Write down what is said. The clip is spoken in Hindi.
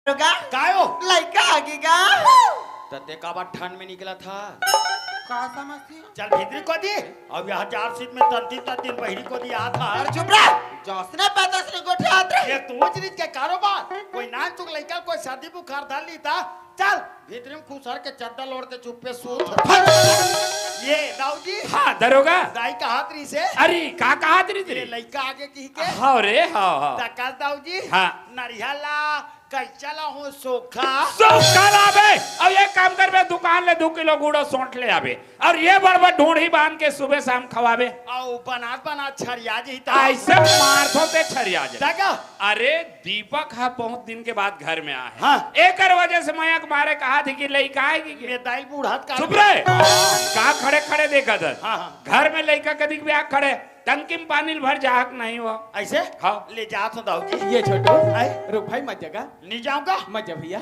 कायो लड़का आगेगा तते का बात ठंड में निकला था। का समझती चल भीतरी को दी अब यहाँ 4 सीट में तंती बहरी को दिया था। अरे चुप रह जोसने पैदस ने गोठे हाथ रे ये तू चीज के कारोबार कोई ना चुक लइका कोई शादी बुखार धार ली था। चल भीतरी में खुसर के चद्दर ओढ़ के चुप पे सूत। ये दाऊजी हाँ दरोगा दाई का हाथ री से अरे का कहा तेरी तेरे तेरी लइका आगे की के हाँ रे हाँ हाँ तकाल दाऊजी हाँ। नरियाला कैचला हो सोखा कल आबे और ये काम कर बे दुकान ले 2 किलो गुड़ो सौंठ ले आबे और ये बड़बड़ ढूंढी बांध के सुबह शाम खवाबे आओ बना छरिया जी ता ऐसे मारथो ते छरिया जा तका अरे दीपक हा बहुत दिन के बाद घर में आए हाँ। एक वजह से मयक मारे कहा थी कि लड़का आएगी ये दाई बूढ़ात का चुप रहे कहा खड़े खड़े देखा था हाँ, हाँ। घर में लड़का कदी ब्याह खड़े टंकी में पानी भर जाहक नहीं हुआ ऐसे हाँ। ले जा तो दाऊजी ये छोटू आई रुक भाई मत जगा नहीं जाऊंगा मत जा भैया